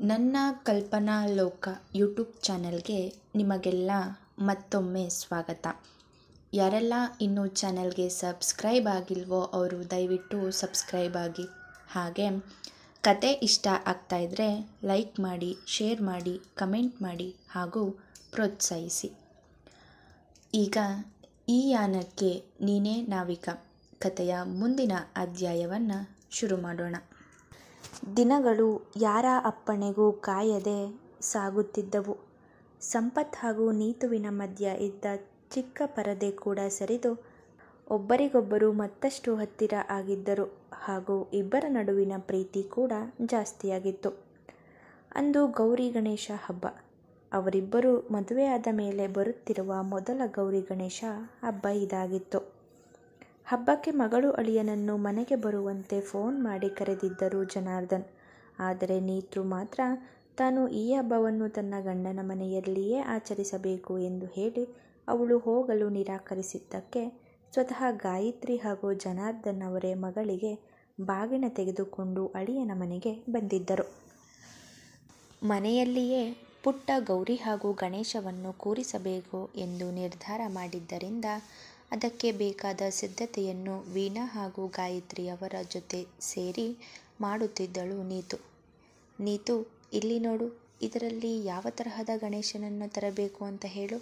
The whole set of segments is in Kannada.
ನನ್ನ ಕಲ್ಪನಾ ಲೋಕ ಯೂಟ್ಯೂಬ್ ಚಾನೆಲ್ಗೆ ನಿಮಗೆಲ್ಲ ಮತ್ತೊಮ್ಮೆ ಸ್ವಾಗತ. ಯಾರೆಲ್ಲ ಇನ್ನೂ ಚಾನೆಲ್ಗೆ ಸಬ್ಸ್ಕ್ರೈಬ್ ಆಗಿಲ್ವೋ ಅವರು ದಯವಿಟ್ಟು ಸಬ್ಸ್ಕ್ರೈಬ್ ಆಗಿ. ಹಾಗೆ ಕತೆ ಇಷ್ಟ ಆಗ್ತಾಯಿದ್ರೆ ಲೈಕ್ ಮಾಡಿ, ಶೇರ್ ಮಾಡಿ, ಕಮೆಂಟ್ ಮಾಡಿ ಹಾಗೂ ಪ್ರೋತ್ಸಾಹಿಸಿ. ಈಗ ಈ ಯಾನಕ್ಕೆ ನೀನೇ ನಾವಿಕ ಕಥೆಯ ಮುಂದಿನ ಅಧ್ಯಾಯವನ್ನು ಶುರು ಮಾಡೋಣ. ದಿನಗಳು ಯಾರ ಅಪ್ಪಣೆಗೂ ಕಾಯದೆ ಸಾಗುತ್ತಿದ್ದವು. ಸಂಪತ್ ಹಾಗೂ ನೀತುವಿನ ಮಧ್ಯ ಇದ್ದ ಚಿಕ್ಕ ಪರದೆ ಕೂಡ ಸರಿದು ಒಬ್ಬರಿಗೊಬ್ಬರು ಮತ್ತಷ್ಟು ಹತ್ತಿರ ಆಗಿದ್ದರು ಹಾಗೂ ಇಬ್ಬರ ನಡುವಿನ ಪ್ರೀತಿ ಕೂಡ ಜಾಸ್ತಿಯಾಗಿತ್ತು. ಅಂದು ಗೌರಿ ಗಣೇಶ ಹಬ್ಬ. ಅವರಿಬ್ಬರು ಮದುವೆಯಾದ ಮೇಲೆ ಬರುತ್ತಿರುವ ಮೊದಲ ಗೌರಿ ಗಣೇಶ ಹಬ್ಬ ಇದಾಗಿತ್ತು. ಹಬ್ಬಕ್ಕೆ ಮಗಳು ಅಳಿಯನನ್ನು ಮನೆಗೆ ಬರುವಂತೆ ಫೋನ್ ಮಾಡಿ ಕರೆದಿದ್ದರು ಜನಾರ್ದನ್. ಆದರೆ ನೀತು ಮಾತ್ರ ತಾನು ಈ ಹಬ್ಬವನ್ನು ತನ್ನ ಗಂಡನ ಮನೆಯಲ್ಲಿಯೇ ಆಚರಿಸಬೇಕು ಎಂದು ಹೇಳಿ ಅವಳು ಹೋಗಲು ನಿರಾಕರಿಸಿದ್ದಕ್ಕೆ ಸ್ವತಃ ಗಾಯತ್ರಿ ಹಾಗೂ ಜನಾರ್ದನ್ ಅವರೇ ಮಗಳಿಗೆ ಬಾಗಿನ ತೆಗೆದುಕೊಂಡು ಅಳಿಯನ ಮನೆಗೆ ಬಂದಿದ್ದರು. ಮನೆಯಲ್ಲಿಯೇ ಪುಟ್ಟ ಗೌರಿ ಹಾಗೂ ಗಣೇಶವನ್ನು ಕೂರಿಸಬೇಕು ಎಂದು ನಿರ್ಧಾರ ಮಾಡಿದ್ದರಿಂದ ಅದಕ್ಕೆ ಬೇಕಾದ ಸಿದ್ಧತೆಯನ್ನು ವೀಣಾ ಹಾಗೂ ಗಾಯತ್ರಿ ಅವರ ಜೊತೆ ಸೇರಿ ಮಾಡುತ್ತಿದ್ದಳು ನೀತು. ನೀತು, ಇಲ್ಲಿ ನೋಡು, ಇದರಲ್ಲಿ ಯಾವ ತರಹದ ಗಣೇಶನನ್ನು ತರಬೇಕು ಅಂತ ಹೇಳು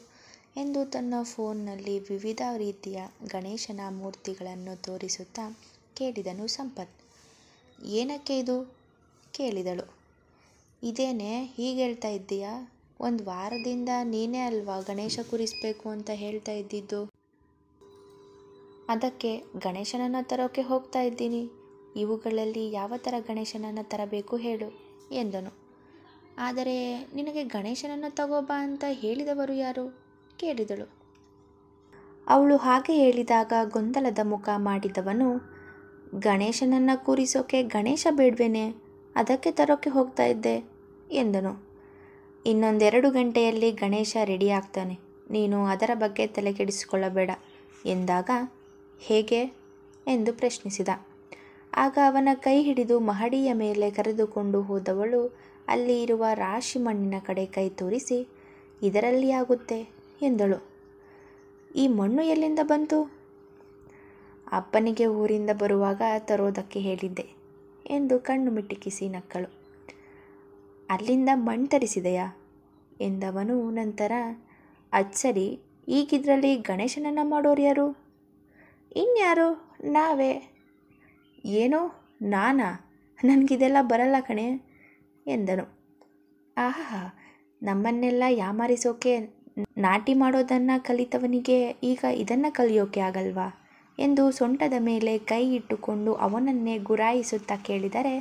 ಎಂದು ತನ್ನ ಫೋನ್ನಲ್ಲಿ ವಿವಿಧ ರೀತಿಯ ಗಣೇಶನ ಮೂರ್ತಿಗಳನ್ನು ತೋರಿಸುತ್ತಾ ಕೇಳಿದನು ಸಂಪತ್. ಏನಕ್ಕೆ ಇದು ಕೇಳಿದಳು. ಇದೇನೇ ಹೀಗೆ ಹೇಳ್ತಾ ಇದ್ದೀಯಾ? ಒಂದು ವಾರದಿಂದ ನೀನೇ ಅಲ್ವಾ ಗಣೇಶ ಕೂರಿಸಬೇಕು ಅಂತ ಹೇಳ್ತಾ ಇದ್ದಿದ್ದು. ಅದಕ್ಕೆ ಗಣೇಶನನ್ನು ತರೋಕೆ ಹೋಗ್ತಾ ಇದ್ದೀನಿ. ಇವುಗಳಲ್ಲಿ ಯಾವ ಥರ ಗಣೇಶನನ್ನು ತರಬೇಕು ಹೇಳು ಎಂದನು. ಆದರೆ ನಿನಗೆ ಗಣೇಶನನ್ನು ತಗೋಬಾ ಅಂತ ಹೇಳಿದವರು ಯಾರು ಕೇಳಿದಳು. ಅವಳು ಹಾಗೆ ಹೇಳಿದಾಗ ಗೊಂದಲದ ಮುಖ ಮಾಡಿದವನು, ಗಣೇಶನನ್ನು ಕೂರಿಸೋಕೆ ಗಣೇಶ ಬೇಡ್ವೇನೆ, ಅದಕ್ಕೆ ತರೋಕೆ ಹೋಗ್ತಾ ಇದ್ದೆ ಎಂದನು. ಇನ್ನೊಂದೆರಡು ಗಂಟೆಯಲ್ಲಿ ಗಣೇಶ ರೆಡಿ ಆಗ್ತಾನೆ, ನೀನು ಅದರ ಬಗ್ಗೆ ತಲೆಕೆಡಿಸಿಕೊಳ್ಳಬೇಡ ಎಂದಾಗ, ಹೇಗೆ ಎಂದು ಪ್ರಶ್ನಿಸಿದ. ಆಗ ಅವನ ಕೈ ಹಿಡಿದು ಮಹಡಿಯ ಮೇಲೆ ಕರೆದುಕೊಂಡು ಹೋದವಳು ಅಲ್ಲಿ ಇರುವ ರಾಶಿ ಮಣ್ಣಿನ ಕಡೆ ಕೈ ತೋರಿಸಿ, ಇದರಲ್ಲಿ ಆಗುತ್ತೆ ಎಂದಳು. ಈ ಮಣ್ಣು ಎಲ್ಲಿಂದ ಬಂತು? ಅಪ್ಪನಿಗೆ ಊರಿಂದ ಬರುವಾಗ ತರೋದಕ್ಕೆ ಹೇಳಿದ್ದೆ ಎಂದು ಕಣ್ಣು ಮಿಟಿಕಿಸಿ ನಕ್ಕಳು. ಅಲ್ಲಿಂದ ಮಣ್ಣು ತರಿಸಿದೆಯಾ ಎಂದವನು. ನಂತರ, ಅಚ್ಚರಿ, ಈಗಿದ್ರಲ್ಲಿ ಗಣೇಶನನ್ನು ಮಾಡೋರು ಯಾರು? ಇನ್ಯಾರು, ನಾವೇ. ಏನೋ ನಾನಾ? ನನಗಿದೆಲ್ಲ ಬರಲ್ಲ ಕಣೆ ಎಂದನು. ಆಹಾ, ನಮ್ಮನ್ನೆಲ್ಲ ಯಾಮಾರಿಸೋಕೆ ನಾಟಿ ಮಾಡೋದನ್ನು ಕಲಿತವನಿಗೆ ಈಗ ಇದನ್ನು ಕಲಿಯೋಕೆ ಆಗಲ್ವಾ ಎಂದು ಸೊಂಟದ ಮೇಲೆ ಕೈ ಇಟ್ಟುಕೊಂಡು ಅವನನ್ನೇ ಗುರಾಯಿಸುತ್ತಾ ಕೇಳಿದರೆ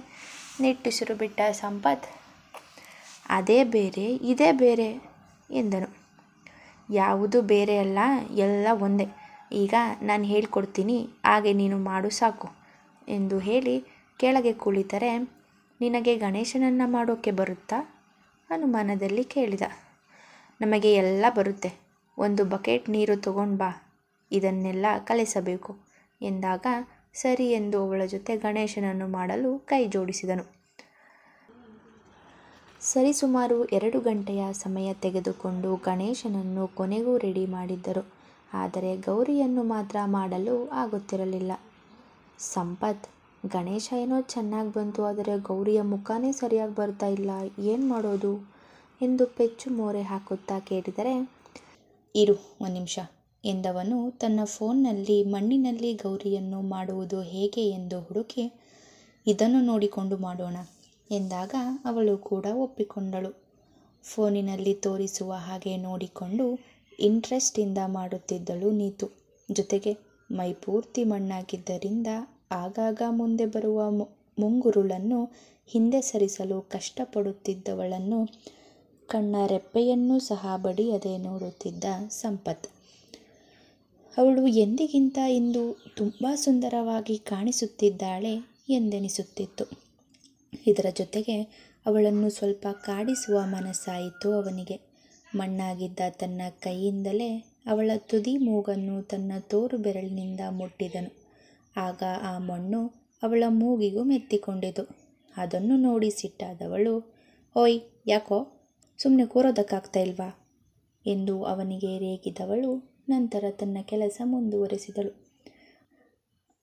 ನಿಟ್ಟುಸಿರು ಬಿಟ್ಟ ಸಂಪತ್, ಅದೇ ಬೇರೆ ಇದೇ ಬೇರೆ ಎಂದನು. ಯಾವುದು ಬೇರೆ ಅಲ್ಲ, ಎಲ್ಲ ಒಂದೇ. ಈಗ ನಾನು ಹೇಳ್ಕೊಡ್ತೀನಿ, ಹಾಗೆ ನೀನು ಮಾಡು ಸಾಕು ಎಂದು ಹೇಳಿ ಕೆಳಗೆ ಕುಳಿತರೆ, ನಿನಗೆ ಗಣೇಶನನ್ನು ಮಾಡೋಕ್ಕೆ ಬರುತ್ತಾ ಅನುಮಾನದಲ್ಲಿ ಕೇಳಿದ. ನಮಗೆ ಎಲ್ಲ ಬರುತ್ತೆ, ಒಂದು ಬಕೆಟ್ ನೀರು ತಗೊಂಡು ಬಾ, ಇದನ್ನೆಲ್ಲ ಕಲಸಬೇಕು ಎಂದಾಗ ಸರಿ ಎಂದು ಅವಳ ಜೊತೆ ಗಣೇಶನನ್ನು ಮಾಡಲು ಕೈ ಜೋಡಿಸಿದನು. ಸರಿಸುಮಾರು 2 ಗಂಟೆಯ ಸಮಯ ತೆಗೆದುಕೊಂಡು ಗಣೇಶನನ್ನು ಕೊನೆಗೂ ರೆಡಿ ಮಾಡಿದ್ದರು. ಆದರೆ ಗೌರಿಯನ್ನು ಮಾತ್ರ ಮಾಡಲು ಆಗುತ್ತಿರಲಿಲ್ಲ. ಸಂಪತ್, ಗಣೇಶ ಏನೋ ಚೆನ್ನಾಗಿ ಬಂತು, ಆದರೆ ಗೌರಿಯ ಮುಖನೇ ಸರಿಯಾಗಿ ಬರ್ತಾ ಇಲ್ಲ, ಏನು ಮಾಡೋದು ಎಂದು ಪೆಚ್ಚು ಮೋರೆ ಹಾಕುತ್ತಾ ಕೇಳಿದರೆ, ಇರು ಒಂದು ನಿಮಿಷ ಎಂದವನು ತನ್ನ ಫೋನ್ನಲ್ಲಿ ಮಣ್ಣಿನಲ್ಲಿ ಗೌರಿಯನ್ನು ಮಾಡುವುದು ಹೇಗೆ ಎಂದು ಹುಡುಕಿ, ಇದನ್ನು ನೋಡಿಕೊಂಡು ಮಾಡೋಣ ಎಂದಾಗ ಅವಳು ಕೂಡ ಒಪ್ಪಿಕೊಂಡಳು. ಫೋನಿನಲ್ಲಿ ತೋರಿಸುವ ಹಾಗೆ ನೋಡಿಕೊಂಡು ಇಂಟ್ರೆಸ್ಟಿಂದ ಮಾಡುತ್ತಿದ್ದಳು ನೀತು. ಜೊತೆಗೆ ಮೈಪೂರ್ತಿ ಮಣ್ಣಾಗಿದ್ದರಿಂದ ಆಗಾಗ ಮುಂದೆ ಬರುವ ಮುಂಗುರುಳನ್ನು ಹಿಂದೆ ಸರಿಸಲು ಕಷ್ಟಪಡುತ್ತಿದ್ದವಳನ್ನು ಕಣ್ಣ ರೆಪ್ಪೆಯನ್ನೂ ಸಹ ಬಡಿಯದೆ ನೋಡುತ್ತಿದ್ದ ಸಂಪತ್. ಅವಳು ಎಂದಿಗಿಂತ ಇಂದು ತುಂಬ ಸುಂದರವಾಗಿ ಕಾಣಿಸುತ್ತಿದ್ದಾಳೆ ಎಂದೆನಿಸುತ್ತಿತ್ತು. ಇದರ ಜೊತೆಗೆ ಅವಳನ್ನು ಸ್ವಲ್ಪ ಕಾಡಿಸುವ ಮನಸ್ಸಾಯಿತು ಅವನಿಗೆ. ಮಣ್ಣಾಗಿದ್ದ ತನ್ನ ಕೈಯಿಂದಲೇ ಅವಳ ತುದಿ ಮೂಗನ್ನು ತನ್ನ ತೋರು ಬೆರಳಿನಿಂದ ಮುಟ್ಟಿದನು. ಆಗ ಆ ಮಣ್ಣು ಅವಳ ಮೂಗಿಗೂ ಮೆತ್ತಿಕೊಂಡಿತು. ಅದನ್ನು ನೋಡಿ ಸಿಟ್ಟಾದವಳು, ಓಯ್ ಯಾಕೋ ಸುಮ್ಮನೆ ಕೂರೋದಕ್ಕಾಗ್ತಾ ಇಲ್ವಾ ಎಂದು ಅವನಿಗೆ ರೇಗಿದವಳು ನಂತರ ತನ್ನ ಕೆಲಸ ಮುಂದುವರೆಸಿದಳು.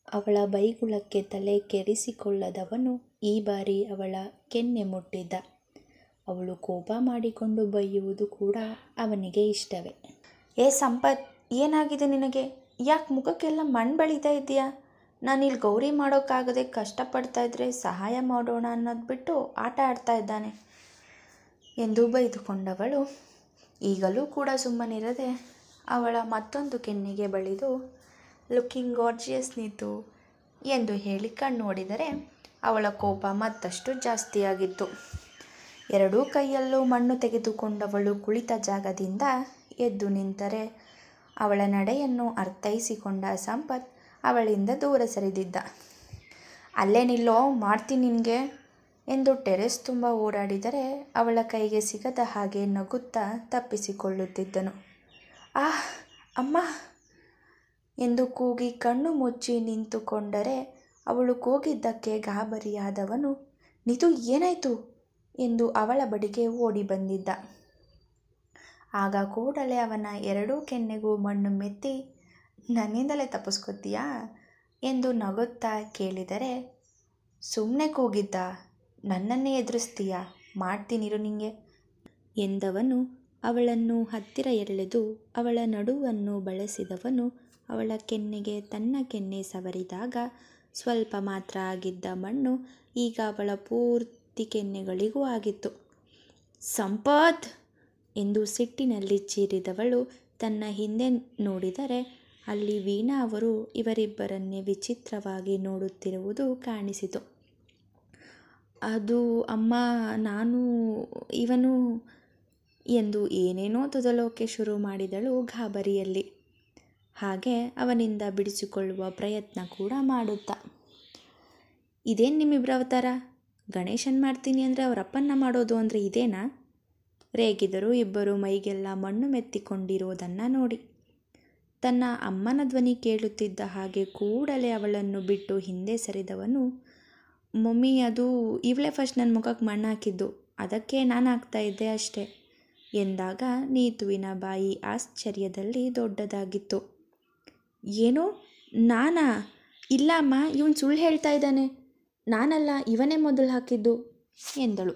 ಅವಳ ಬೈಗುಳಕ್ಕೆ ತಲೆ ಕೆಡಿಸಿಕೊಳ್ಳದವನು ಈ ಬಾರಿ ಅವಳ ಕೆನ್ನೆ ಮುಟ್ಟಿದ್ದ. ಅವಳು ಕೋಪ ಮಾಡಿಕೊಂಡು ಬೈಯುವುದು ಕೂಡ ಅವನಿಗೆ ಇಷ್ಟವೇ. ಏ ಸಂಪತ್, ಏನಾಗಿದೆ ನಿನಗೆ? ಯಾಕೆ ಮುಖಕ್ಕೆಲ್ಲ ಮಣ್ಣು ಬಳಿತಾ ಇದೆಯಾ? ನಾನಿಲ್ಲಿ ಗೌರಿ ಮಾಡೋಕ್ಕಾಗದೆ ಕಷ್ಟಪಡ್ತಾ ಇದ್ರೆ ಸಹಾಯ ಮಾಡೋಣ ಅನ್ನೋದು ಬಿಟ್ಟು ಆಟ ಆಡ್ತಾ ಇದ್ದಾನೆ ಎಂದು ಬೈದುಕೊಂಡವಳು ಈಗಲೂ ಕೂಡ ಸುಮ್ಮನಿರದೆ ಅವಳ ಮತ್ತೊಂದು ಕೆನ್ನೆಗೆ ಬಳಿದು ಲುಕ್ಕಿಂಗ್ ಗಾರ್ಜಿಯಸ್ ನೀತು ಎಂದು ಹೇಳಿ ಕಣ್ಣೋಡಿದರೆ ಅವಳ ಕೋಪ ಮತ್ತಷ್ಟು ಜಾಸ್ತಿಯಾಗಿತ್ತು. ಎರಡೂ ಕೈಯಲ್ಲೂ ಮಣ್ಣು ತೆಗೆದುಕೊಂಡವಳು ಕುಳಿತ ಜಾಗದಿಂದ ಎದ್ದು ನಿಂತರೆ ಅವಳ ನಡೆಯನ್ನು ಅರ್ಥೈಸಿಕೊಂಡ ಸಂಪತ್ ಅವಳಿಂದ ದೂರ ಸರಿದಿದ್ದ. ಅಲ್ಲೇ ನಿಲ್ಲೋ, ಮಾಡ್ತೀನಿ ನಿನಗೆ ಎಂದು ಟೆರೆಸ್ ತುಂಬ ಓಡಾಡಿದರೆ ಅವಳ ಕೈಗೆ ಸಿಗದ ಹಾಗೆ ನಗುತ್ತಾ ತಪ್ಪಿಸಿಕೊಳ್ಳುತ್ತಿದ್ದನು. ಆಹ್ ಅಮ್ಮ ಎಂದು ಕೂಗಿ ಕಣ್ಣು ಮುಚ್ಚಿ ನಿಂತುಕೊಂಡರೆ ಅವಳು ಕೂಗಿದ್ದಕ್ಕೆ ಗಾಬರಿಯಾದವನು ನಿತು ಏನಾಯಿತು ಎಂದು ಅವಳ ಬಳಿಗೆ ಓಡಿ ಬಂದಿದ್ದ. ಆಗ ಕೂಡಲೇ ಅವನ ಎರಡೂ ಕೆನ್ನೆಗೂ ಮಣ್ಣು ಮೆತ್ತಿ ನನ್ನಿಂದಲೇ ತಪ್ಪಿಸ್ಕೊತೀಯಾ ಎಂದು ನಗುತ್ತಾ ಕೇಳಿದರೆ ಸುಮ್ಮನೆ ಕೂಗಿದ್ದ, ನನ್ನನ್ನೇ ಎದುರಿಸ್ತೀಯಾ, ಮಾಡ್ತೀನಿರು ನಿಂಗೆ ಎಂದವನು ಅವಳನ್ನು ಹತ್ತಿರ ಎಳೆದು ಅವಳ ನಡುವನ್ನು ಬಳಸಿದವನು ಅವಳ ಕೆನ್ನೆಗೆ ತನ್ನ ಕೆನ್ನೆ ಸವರಿದಾಗ ಸ್ವಲ್ಪ ಮಾತ್ರ ಆಗಿದ್ದ ಮಣ್ಣು ಈಗ ಅವಳ ಪೂರ್ತಿ ಕೆನ್ನೆಗಳಿಗೂ ಆಗಿತ್ತು. ಸಂಪತ್ ಎಂದು ಸಿಟ್ಟಿನಲ್ಲಿ ಚೀರಿದವಳು ತನ್ನ ಹಿಂದೆ ನೋಡಿದರೆ ಅಲ್ಲಿ ವೀಣಾ ಅವರು ಇವರಿಬ್ಬರನ್ನೇ ವಿಚಿತ್ರವಾಗಿ ನೋಡುತ್ತಿರುವುದು ಕಾಣಿಸಿತು. ಅದು ಅಮ್ಮ, ನಾನು ಇವನು ಎಂದು ಏನೇನೋ ತೊದಲೋಕೆ ಶುರು ಮಾಡಿದಳು ಗಾಬರಿಯಲ್ಲಿ. ಹಾಗೆ ಅವನಿಂದ ಬಿಡಿಸಿಕೊಳ್ಳುವ ಪ್ರಯತ್ನ ಕೂಡ ಮಾಡುತ್ತಾ. ಇದೇನು ನಿಮ್ಮಿಬ್ಬರ ಅವತಾರ? ಗಣೇಶನ್ ಮಾಡ್ತೀನಿ ಅಂದರೆ ಅವರಪ್ಪನ್ನ ಮಾಡೋದು ಅಂದರೆ ಇದೇನಾ? ರೇಗಿದರು ಇಬ್ಬರು ಮೈಗೆಲ್ಲ ಮಣ್ಣು ಮೆತ್ತಿಕೊಂಡಿರೋದನ್ನು ನೋಡಿ. ತನ್ನ ಅಮ್ಮನ ಧ್ವನಿ ಕೇಳುತ್ತಿದ್ದ ಹಾಗೆ ಕೂಡಲೇ ಅವಳನ್ನು ಬಿಟ್ಟು ಹಿಂದೆ ಸರಿದವನು, ಮಮ್ಮಿ ಅದು ಇವಳೇ ಫಸ್ಟ್ ನನ್ನ ಮುಖಕ್ಕೆ ಮಣ್ಣು ಹಾಕಿದ್ದು, ಅದಕ್ಕೆ ನಾನು ಹಾಕ್ತಾ ಇದ್ದೆ ಅಷ್ಟೇ ಎಂದಾಗ ನೀತುವಿನ ಬಾಯಿ ಆಶ್ಚರ್ಯದಲ್ಲಿ ದೊಡ್ಡದಾಗಿತ್ತು. ಏನು, ನಾನಾ? ಇಲ್ಲ ಅಮ್ಮ, ಇವನು ಸುಳ್ಳು ಹೇಳ್ತಾ ಇದ್ದಾನೆ, ನಾನಲ್ಲ, ಇವನೇ ಮೊದಲು ಹಾಕಿದ್ದು ಎಂದಳು.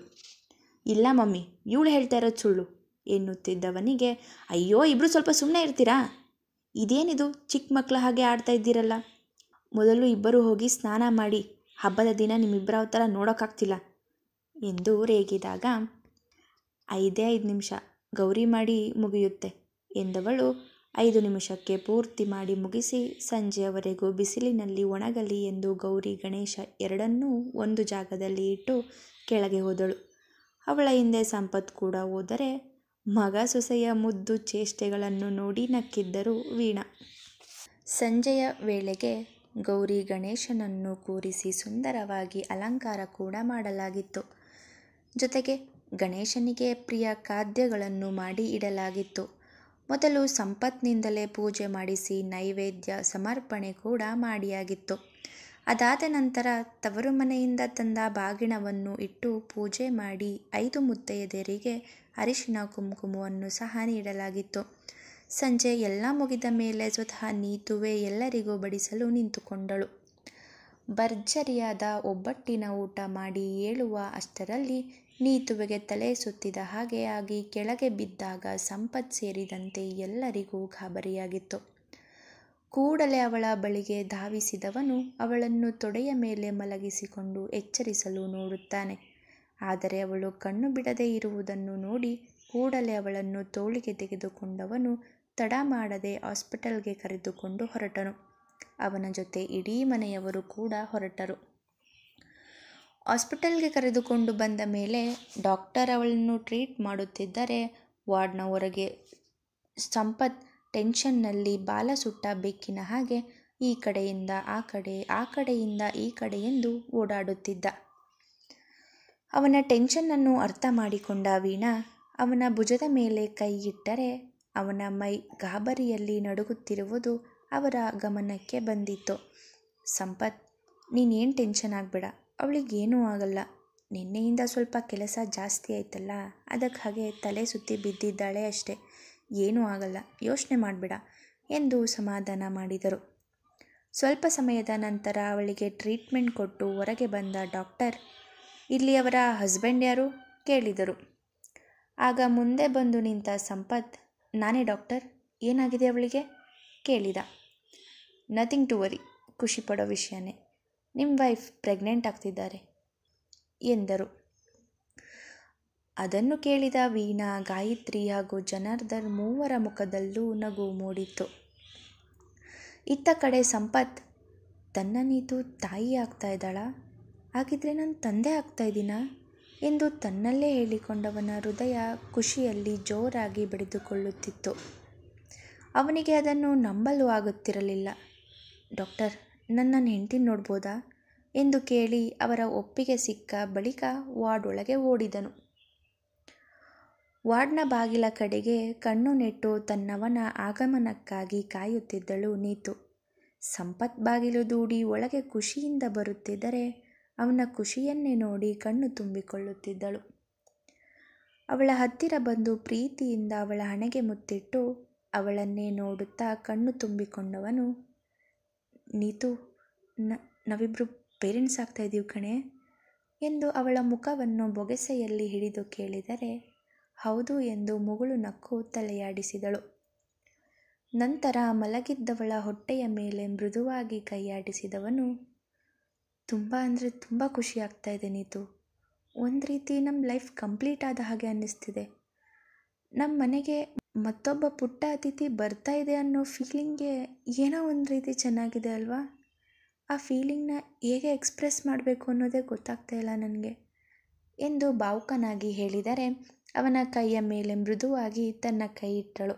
ಇಲ್ಲ ಮಮ್ಮಿ, ಇವಳು ಹೇಳ್ತಾ ಇರೋದು ಸುಳ್ಳು ಎನ್ನುತ್ತಿದ್ದವನಿಗೆ, ಅಯ್ಯೋ ಇಬ್ಬರು ಸ್ವಲ್ಪ ಸುಮ್ಮನೆ ಇರ್ತೀರಾ? ಇದೇನಿದು ಚಿಕ್ಕ ಮಕ್ಕಳ ಹಾಗೆ ಆಡ್ತಾ ಇದ್ದೀರಲ್ಲ, ಮೊದಲು ಇಬ್ಬರು ಹೋಗಿ ಸ್ನಾನ ಮಾಡಿ, ಹಬ್ಬದ ದಿನ ನಿಮ್ಮಿಬ್ಬರ ಅವತಾರ ನೋಡೋಕ್ಕಾಗ್ತಿಲ್ಲ ಎಂದು ರೇಗಿದಾಗ 5 ನಿಮಿಷ ಗೌರಿ ಮಾಡಿ ಮುಗಿಯುತ್ತೆ ಎಂದವಳು 5 ನಿಮಿಷಕ್ಕೆ ಪೂರ್ತಿ ಮಾಡಿ ಮುಗಿಸಿ ಸಂಜೆಯವರೆಗೂ ಬಿಸಿಲಿನಲ್ಲಿ ಒಣಗಲಿ ಎಂದು ಗೌರಿ ಗಣೇಶ ಎರಡನ್ನೂ ಒಂದು ಜಾಗದಲ್ಲಿ ಇಟ್ಟು ಕೆಳಗೆ ಹೋದಳು. ಅವಳ ಹಿಂದೆ ಸಂಪತ್ ಕೂಡ ಹೋದರೆ ಮಗ ಸೊಸೆಯ ಮುದ್ದು ಚೇಷ್ಟೆಗಳನ್ನು ನೋಡಿ ನಕ್ಕಿದ್ದರು ವೀಣಾ. ಸಂಜೆಯ ವೇಳೆಗೆ ಗೌರಿ ಗಣೇಶನನ್ನು ಕೂರಿಸಿ ಸುಂದರವಾಗಿ ಅಲಂಕಾರ ಕೂಡ ಮಾಡಲಾಗಿತ್ತು. ಜೊತೆಗೆ ಗಣೇಶನಿಗೆ ಪ್ರಿಯ ಖಾದ್ಯಗಳನ್ನು ಮಾಡಿ ಇಡಲಾಗಿತ್ತು. ಮೊದಲು ಸಂಪತ್ನಿಂದಲೇ ಪೂಜೆ ಮಾಡಿಸಿ ನೈವೇದ್ಯ ಸಮರ್ಪಣೆ ಕೂಡ ಮಾಡಿಯಾಗಿತ್ತು. ಅದಾದ ನಂತರ ತವರು ಮನೆಯಿಂದ ತಂದ ಬಾಗಿಣವನ್ನು ಇಟ್ಟು ಪೂಜೆ ಮಾಡಿ 5 ಮುತ್ತೈದೆಯರಿಗೆ ಅರಿಶಿನ ಕುಂಕುಮವನ್ನು ಸಹ ನೀಡಲಾಗಿತ್ತು. ಸಂಜೆ ಎಲ್ಲ ಮುಗಿದ ಮೇಲೆ ಸ್ವತಃ ನೀತುವೆ ಎಲ್ಲರಿಗೂ ಬಡಿಸಲು ನಿಂತುಕೊಂಡಳು. ಭರ್ಜರಿಯಾದ ಒಬ್ಬಟ್ಟಿನ ಊಟ ಮಾಡಿ ಏಳುವ ಅಷ್ಟರಲ್ಲಿ ನೀತುವೆಗೆ ತಲೆ ಸುತ್ತಿದ ಹಾಗೆ ಆಗಿ ಕೆಳಗೆ ಬಿದ್ದಾಗ ಸಂಪತ್ ಸೇರಿದಂತೆ ಎಲ್ಲರಿಗೂ ಗಾಬರಿಯಾಗಿತ್ತು. ಕೂಡಲೇ ಅವಳ ಬಳಿಗೆ ಧಾವಿಸಿದವನು ಅವಳನ್ನು ತೊಡೆಯ ಮೇಲೆ ಮಲಗಿಸಿಕೊಂಡು ಎಚ್ಚರಿಸಲು ನೋಡುತ್ತಾನೆ. ಆದರೆ ಅವಳು ಕಣ್ಣು ಬಿಡದೆ ಇರುವುದನ್ನು ನೋಡಿ ಕೂಡಲೇ ಅವಳನ್ನು ತೋಳಿಗೆ ತೆಗೆದುಕೊಂಡವನು ತಡ ಮಾಡದೆ ಹಾಸ್ಪಿಟಲ್ಗೆ ಕರೆದುಕೊಂಡು ಹೊರಟನು. ಅವನ ಜೊತೆ ಇಡೀ ಮನೆಯವರು ಕೂಡ ಹೊರಟರು. ಹಾಸ್ಪಿಟಲ್ಗೆ ಕರೆದುಕೊಂಡು ಬಂದ ಮೇಲೆ ಡಾಕ್ಟರ್ ಅವಳನ್ನು ಟ್ರೀಟ್ ಮಾಡುತ್ತಿದ್ದರೆ ವಾರ್ಡ್ನ ಹೊರಗೆ ಸಂಪತ್ ಟೆನ್ಷನ್ನಲ್ಲಿ ಬಾಲ ಸುಟ್ಟ ಬೆಕ್ಕಿನ ಹಾಗೆ ಈ ಕಡೆಯಿಂದ ಆ ಕಡೆ, ಆ ಕಡೆಯಿಂದ ಈ ಕಡೆ ಎಂದು ಓಡಾಡುತ್ತಿದ್ದ. ಅವನ ಟೆನ್ಷನ್ನನ್ನು ಅರ್ಥ ಮಾಡಿಕೊಂಡ ವೀಣಾ ಅವನ ಭುಜದ ಮೇಲೆ ಕೈ ಇಟ್ಟರೆ ಅವನ ಮೈ ಗಾಬರಿಯಲ್ಲಿ ನಡುಗುತ್ತಿರುವುದು ಅವರ ಗಮನಕ್ಕೆ ಬಂದಿತ್ತು. ಸಂಪತ್, ನೀನೇನು ಟೆನ್ಷನ್ ಆಗಬೇಡ, ಅವಳಿಗೇನೂ ಆಗಲ್ಲ ನಿನ್ನೆಯಿಂದ ಸ್ವಲ್ಪ ಕೆಲಸ ಜಾಸ್ತಿ ಆಯ್ತಲ್ಲ, ಅದಕ್ಕೆ ಹಾಗೆ ತಲೆ ಸುತ್ತಿ ಬಿದ್ದಿದ್ದಾಳೆ ಅಷ್ಟೆ, ಏನೂ ಆಗಲ್ಲ, ಯೋಚನೆ ಮಾಡಬೇಡ ಎಂದು ಸಮಾಧಾನ ಮಾಡಿದರು. ಸ್ವಲ್ಪ ಸಮಯದ ನಂತರ ಅವಳಿಗೆ ಟ್ರೀಟ್ಮೆಂಟ್ ಕೊಟ್ಟು ಹೊರಗೆ ಬಂದ ಡಾಕ್ಟರ್, ಇಲ್ಲಿ ಅವರ ಹಸ್ಬೆಂಡ್ ಯಾರು ಕೇಳಿದರು. ಆಗ ಮುಂದೆ ಬಂದು ನಿಂತ ಸಂಪತ್, ನಾನೇ ಡಾಕ್ಟರ್, ಏನಾಗಿದೆ ಅವಳಿಗೆ ಕೇಳಿದ. ನಥಿಂಗ್ ಟು ವರಿ, ಖುಷಿ ಪಡೋ ವಿಷಯನೇ, ನಿಮ್ಮ ವೈಫ್ ಪ್ರೆಗ್ನೆಂಟ್ ಆಗ್ತಿದ್ದಾರೆ ಎಂದರು. ಅದನ್ನು ಕೇಳಿದ ವೀಣಾ, ಗಾಯತ್ರಿ ಹಾಗೂ ಜನಾರ್ದನ್ ಮೂವರ ಮುಖದಲ್ಲೂ ನಗು ಮೂಡಿತ್ತು. ಇತ್ತ ಕಡೆ ಸಂಪತ್, ತನ್ನ ನೀತು ತಾಯಿ ಆಗ್ತಾ ಇದ್ದಾಳಾ, ಹಾಗಿದ್ರೆ ನಾನು ತಂದೆ ಆಗ್ತಾ ಇದ್ದೀನಾ ಎಂದು ತನ್ನಲ್ಲೇ ಹೇಳಿಕೊಂಡವನ ಹೃದಯ ಖುಷಿಯಲ್ಲಿ ಜೋರಾಗಿ ಬಡಿದುಕೊಳ್ಳುತ್ತಿತ್ತು. ಅವನಿಗೆ ಅದನ್ನು ನಂಬಲು ಆಗುತ್ತಿರಲಿಲ್ಲ. ಡಾಕ್ಟರ್, ನನ್ನ ಹೆಂಡತಿ ನೋಡ್ಬೋದಾ ಎಂದು ಕೇಳಿ ಅವರ ಒಪ್ಪಿಗೆ ಸಿಕ್ಕ ಬಳಿಕ ವಾರ್ಡ್ ಒಳಗೆ ಓಡಿದನು. ವಾರ್ಡ್ನ ಬಾಗಿಲ ಕಡೆಗೆ ಕಣ್ಣು ನೆಟ್ಟು ತನ್ನವನ ಆಗಮನಕ್ಕಾಗಿ ಕಾಯುತ್ತಿದ್ದಳು ನೀತು. ಸಂಪತ್ ಬಾಗಿಲು ದೂಡಿ ಒಳಗೆ ಖುಷಿಯಿಂದ ಬರುತ್ತಿದ್ದರೆ ಅವನ ಖುಷಿಯನ್ನೇ ನೋಡಿ ಕಣ್ಣು ತುಂಬಿಕೊಳ್ಳುತ್ತಿದ್ದಳು. ಅವಳ ಹತ್ತಿರ ಬಂದು ಪ್ರೀತಿಯಿಂದ ಅವಳ ಹಣೆಗೆ ಮುತ್ತಿಟ್ಟು ಅವಳನ್ನೇ ನೋಡುತ್ತಾ ಕಣ್ಣು ತುಂಬಿಕೊಂಡವನು, ನೀತು, ನಾವಿಬ್ಬರು ಪೇರೆಂಟ್ಸ್ ಆಗ್ತಾ ಇದ್ದೀವಿ ಕಣೆ ಎಂದು ಅವಳ ಮುಖವನ್ನು ಬೊಗೆಸೆಯಲ್ಲಿ ಹಿಡಿದು ಕೇಳಿದರೆ, ಹೌದು ಎಂದು ಮುಗುಳು ನಕ್ಕು ತಲೆಯಾಡಿಸಿದಳು. ನಂತರ ಮಲಗಿದ್ದವಳ ಹೊಟ್ಟೆಯ ಮೇಲೆ ಮೃದುವಾಗಿ ಕೈಯಾಡಿಸಿದವನು, ತುಂಬ ಅಂದರೆ ತುಂಬ ಖುಷಿ ಆಗ್ತಾ ಇದೆ ನೀತು, ಒಂದು ರೀತಿ ನಮ್ಮ ಲೈಫ್ ಕಂಪ್ಲೀಟ್ ಆದ ಹಾಗೆ ಅನ್ನಿಸ್ತಿದೆ. ನಮ್ಮ ಮನೆಗೆ ಮತ್ತೊಬ್ಬ ಪುಟ್ಟ ಅತಿಥಿ ಬರ್ತಾ ಇದೆ ಅನ್ನೋ ಫೀಲಿಂಗ್ಗೆ ಏನೋ ಒಂದು ರೀತಿ ಚೆನ್ನಾಗಿದೆ ಅಲ್ವಾ. ಆ ಫೀಲಿಂಗ್ನ ಹೇಗೆ ಎಕ್ಸ್ಪ್ರೆಸ್ ಮಾಡಬೇಕು ಅನ್ನೋದೇ ಗೊತ್ತಾಗ್ತಾ ಇಲ್ಲ ನನಗೆ ಎಂದು ಭಾವುಕನಾಗಿ ಹೇಳಿದರೆ ಅವನ ಕೈಯ ಮೇಲೆ ಮೃದುವಾಗಿ ತನ್ನ ಕೈ ಇಟ್ಟಳು.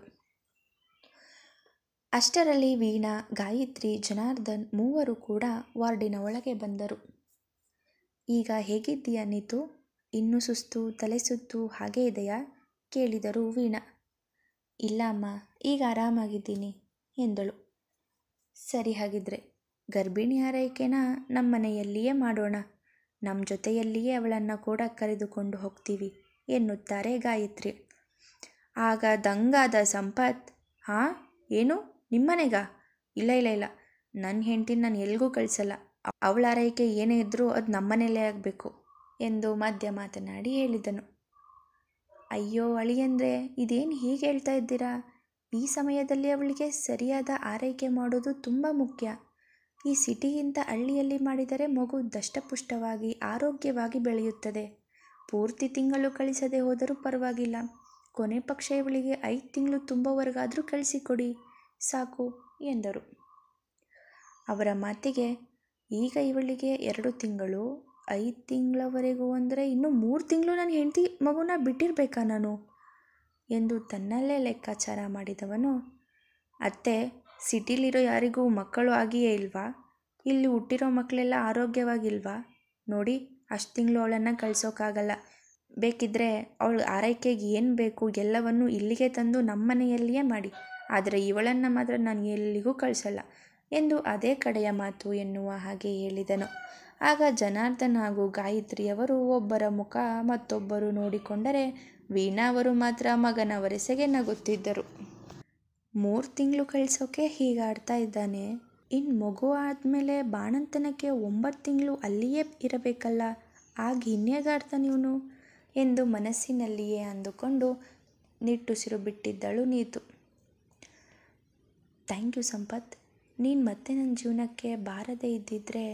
ಅಷ್ಟರಲ್ಲಿ ವೀಣಾ, ಗಾಯತ್ರಿ, ಜನಾರ್ದನ್ ಮೂವರು ಕೂಡ ವಾರ್ಡಿನ ಒಳಗೆ ಬಂದರು. ಈಗ ಹೇಗಿದ್ದೀಯಾ ನೀತು, ಇನ್ನೂ ಸುಸ್ತು, ತಲೆ ಸುತ್ತು ಹಾಗೇ ಇದೆಯಾ ಕೇಳಿದರು ವೀಣಾ. ಇಲ್ಲ ಅಮ್ಮ, ಈಗ ಆರಾಮಾಗಿದ್ದೀನಿ ಎಂದಳು. ಸರಿ, ಹಾಗಿದ್ರೆ ಗರ್ಭಿಣಿ ಆರೈಕೆನ ನಮ್ಮ ಮನೆಯಲ್ಲಿಯೇ ಮಾಡೋಣ, ನಮ್ಮ ಜೊತೆಯಲ್ಲಿಯೇ ಅವಳನ್ನು ಕೂಡ ಕರೆದುಕೊಂಡು ಹೋಗ್ತೀವಿ ಎನ್ನುತ್ತಾರೆ ಗಾಯತ್ರಿ. ಆಗ ದಂಗಾದ ಸಂಪತ್, ಹಾಂ ಏನು ನಿಮ್ಮನೆಗ? ಇಲ್ಲ ಇಲ್ಲ ಇಲ್ಲ, ನನ್ನ ಹೆಂಡತಿನ ನಾನು ಎಲ್ಗೂ ಕಳಿಸಲ್ಲ, ಅವಳ ಆರೈಕೆ ಏನೇ ಇದ್ದರೂ ಅದು ನಮ್ಮನೇಲೇ ಆಗಬೇಕು ಎಂದು ಮಧ್ಯ ಮಾತನಾಡಿ ಹೇಳಿದನು. ಅಯ್ಯೋ ಅಳಿಯಂದ್ರೆ, ಇದೇನು ಹೀಗೆ ಹೇಳ್ತಾ ಇದ್ದೀರಾ? ಈ ಸಮಯದಲ್ಲಿ ಅವಳಿಗೆ ಸರಿಯಾದ ಆರೈಕೆ ಮಾಡೋದು ತುಂಬ ಮುಖ್ಯ. ಈ ಸಿಟಿಗಿಂತ ಹಳ್ಳಿಯಲ್ಲಿ ಮಾಡಿದರೆ ಮಗು ದಷ್ಟಪುಷ್ಟವಾಗಿ ಆರೋಗ್ಯವಾಗಿ ಬೆಳೆಯುತ್ತದೆ. ಪೂರ್ತಿ ತಿಂಗಳು ಕಳಿಸದೆ ಹೋದರೂ ಪರವಾಗಿಲ್ಲ, ಕೊನೆ ಪಕ್ಷ ಇವಳಿಗೆ 5 ತಿಂಗಳು ತುಂಬುವವರೆಗಾದರೂ ಕಳಿಸಿಕೊಡಿ ಸಾಕು ಎಂದರು. ಅವರ ಮಾತಿಗೆ, ಈಗ ಇವಳಿಗೆ 2 ತಿಂಗಳು, 5 ತಿಂಗಳವರೆಗೂ ಅಂದರೆ ಇನ್ನೂ 3 ತಿಂಗಳು ನನ್ನ ಹೆಂಡತಿ ಮಗುನ ಬಿಟ್ಟಿರಬೇಕಾ ನಾನು ಎಂದು ತನ್ನಲ್ಲೇ ಲೆಕ್ಕಾಚಾರ ಮಾಡಿದವನು, ಅತ್ತೆ, ಸಿಟಿಲಿರೋ ಯಾರಿಗೂ ಮಕ್ಕಳು ಆಗಿಯೇ ಇಲ್ವಾ? ಇಲ್ಲಿ ಹುಟ್ಟಿರೋ ಮಕ್ಕಳೆಲ್ಲ ಆರೋಗ್ಯವಾಗಿಲ್ವಾ? ನೋಡಿ, ಅಷ್ಟು ತಿಂಗಳು ಅವಳನ್ನು ಕಳಿಸೋಕ್ಕಾಗಲ್ಲ. ಬೇಕಿದ್ದರೆ ಅವಳ ಆರೈಕೆಗೆ ಏನು ಬೇಕು ಎಲ್ಲವನ್ನು ಇಲ್ಲಿಗೆ ತಂದು ನಮ್ಮ ಮನೆಯಲ್ಲಿಯೇ ಮಾಡಿ, ಆದರೆ ಇವಳನ್ನು ಮಾತ್ರ ನಾನು ಎಲ್ಲಿಗೂ ಕಳಿಸಲ್ಲ ಎಂದು ಅದೇ ಕಡೆಯ ಮಾತು ಎನ್ನುವ ಹಾಗೆ ಹೇಳಿದನು. ಆಗ ಜನಾರ್ದನ್ ಹಾಗೂ ಗಾಯತ್ರಿಯವರು ಒಬ್ಬರ ಮುಖ ಮತ್ತೊಬ್ಬರು ನೋಡಿಕೊಂಡರೆ ವೀಣಾ ಅವರು ಮಾತ್ರ ಮಗನ ವರಸೆಗೆ ನಗುತ್ತಿದ್ದರು. 3 ತಿಂಗಳು ಕಳಿಸೋಕೆ ಹೀಗಾಡ್ತಾ ಇದ್ದಾನೆ, ಇನ್ನು ಮಗು ಆದಮೇಲೆ ಬಾಣಂತನಕ್ಕೆ 9 ತಿಂಗಳು ಅಲ್ಲಿಯೇ ಇರಬೇಕಲ್ಲ, ಆಗ ಇನ್ನೇಗಾಡ್ತಾನೆ ಇವನು ಎಂದು ಮನಸ್ಸಿನಲ್ಲಿಯೇ ಅಂದುಕೊಂಡು ನಿಟ್ಟುಸಿರು ಬಿಟ್ಟಿದ್ದಳು ನೀತು. ಥ್ಯಾಂಕ್ ಯು ಸಂಪತ್, ನೀನು ಮತ್ತೆ ನನ್ನ ಜೀವನಕ್ಕೆ ಬಾರದೇ ಇದ್ದಿದ್ರೆ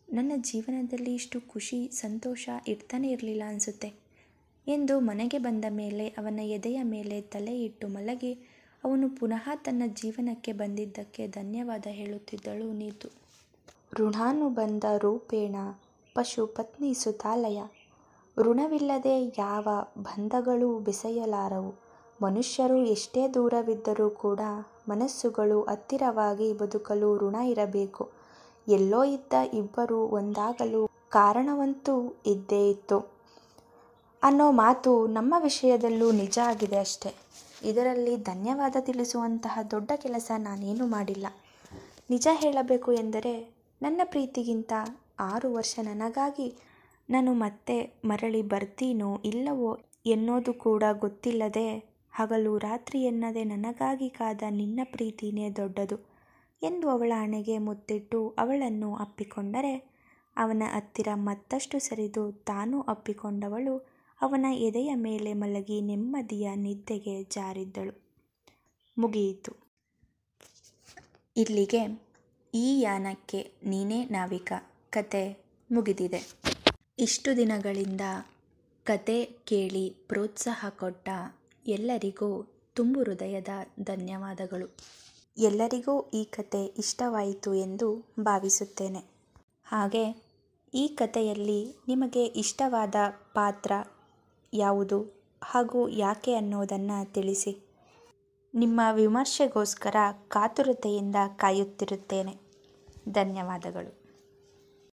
ನನ್ನ ಜೀವನದಲ್ಲಿ ಇಷ್ಟು ಖುಷಿ ಸಂತೋಷ ಇರ್ತಾನೆ ಇರಲಿಲ್ಲ ಅನಿಸುತ್ತೆ ಎಂದು ಮನೆಗೆ ಬಂದ ಮೇಲೆ ಅವನ ಎದೆಯ ಮೇಲೆ ತಲೆ ಇಟ್ಟು ಮಲಗಿ ಅವನು ಪುನಃ ತನ್ನ ಜೀವನಕ್ಕೆ ಬಂದಿದ್ದಕ್ಕೆ ಧನ್ಯವಾದ ಹೇಳುತ್ತಿದ್ದಳು ನೀತು. ಋಣಾನುಬಂಧ ರೂಪೇಣ ಪಶು ಪತ್ನಿ ಸುತಾಲಯ, ಋಣವಿಲ್ಲದೆ ಯಾವ ಬಂಧಗಳು ಬೆಸೆಯಲಾರವು. ಮನುಷ್ಯರು ಎಷ್ಟೇ ದೂರವಿದ್ದರೂ ಕೂಡ ಮನಸ್ಸುಗಳು ಹತ್ತಿರವಾಗಿ ಬದುಕಲು ಋಣ ಇರಬೇಕು. ಎಲ್ಲೋ ಇದ್ದ ಇಬ್ಬರು ಒಂದಾಗಲು ಕಾರಣವಂತೂ ಇದ್ದೇ ಇತ್ತು ಅನ್ನೋ ಮಾತು ನಮ್ಮ ವಿಷಯದಲ್ಲೂ ನಿಜ ಆಗಿದೆ ಅಷ್ಟೆ. ಇದರಲ್ಲಿ ಧನ್ಯವಾದ ತಿಳಿಸುವಂತಹ ದೊಡ್ಡ ಕೆಲಸ ನಾನೇನೂ ಮಾಡಿಲ್ಲ. ನಿಜ ಹೇಳಬೇಕು ಎಂದರೆ ನನ್ನ ಪ್ರೀತಿಗಿಂತ 6 ವರ್ಷ ನನಗಾಗಿ ನಾನು ಮತ್ತೆ ಮರಳಿ ಬರ್ತೀನೋ ಇಲ್ಲವೋ ಎನ್ನೋದು ಕೂಡ ಗೊತ್ತಿಲ್ಲದೆ ಹಗಲು ರಾತ್ರಿ ಎನ್ನದೆ ನನಗಾಗಿ ಕಾದ ನಿನ್ನ ಪ್ರೀತಿನೇ ದೊಡ್ಡದು ಎಂದು ಅವಳ ಹಣೆಗೆ ಮುತ್ತಿಟ್ಟು ಅವಳನ್ನು ಅಪ್ಪಿಕೊಂಡರೆ, ಅವನ ಹತ್ತಿರ ಮತ್ತಷ್ಟು ಸರಿದು ತಾನೂ ಅಪ್ಪಿಕೊಂಡವಳು ಅವನ ಎದೆಯ ಮೇಲೆ ಮಲಗಿ ನೆಮ್ಮದಿಯ ನಿದ್ದೆಗೆ ಜಾರಿದ್ದಳು. ಮುಗಿಯಿತು. ಇಲ್ಲಿಗೆ ಈ ಯಾನಕ್ಕೆ ನೀನೇ ನಾವಿಕ ಕತೆ ಮುಗಿದಿದೆ. ಇಷ್ಟು ದಿನಗಳಿಂದ ಕತೆ ಕೇಳಿ ಪ್ರೋತ್ಸಾಹ ಕೊಟ್ಟ ಎಲ್ಲರಿಗೂ ತುಂಬು ಹೃದಯದ ಧನ್ಯವಾದಗಳು. ಎಲ್ಲರಿಗೂ ಈ ಕತೆ ಇಷ್ಟವಾಯಿತು ಎಂದು ಭಾವಿಸುತ್ತೇನೆ. ಹಾಗೆ ಈ ಕಥೆಯಲ್ಲಿ ನಿಮಗೆ ಇಷ್ಟವಾದ ಪಾತ್ರ ಯಾವುದು ಹಾಗೂ ಯಾಕೆ ಅನ್ನೋದನ್ನು ತಿಳಿಸಿ. ನಿಮ್ಮ ವಿಮರ್ಶೆಗೋಸ್ಕರ ಕಾತುರತೆಯಿಂದ ಕಾಯುತ್ತಿರುತ್ತೇನೆ. ಧನ್ಯವಾದಗಳು.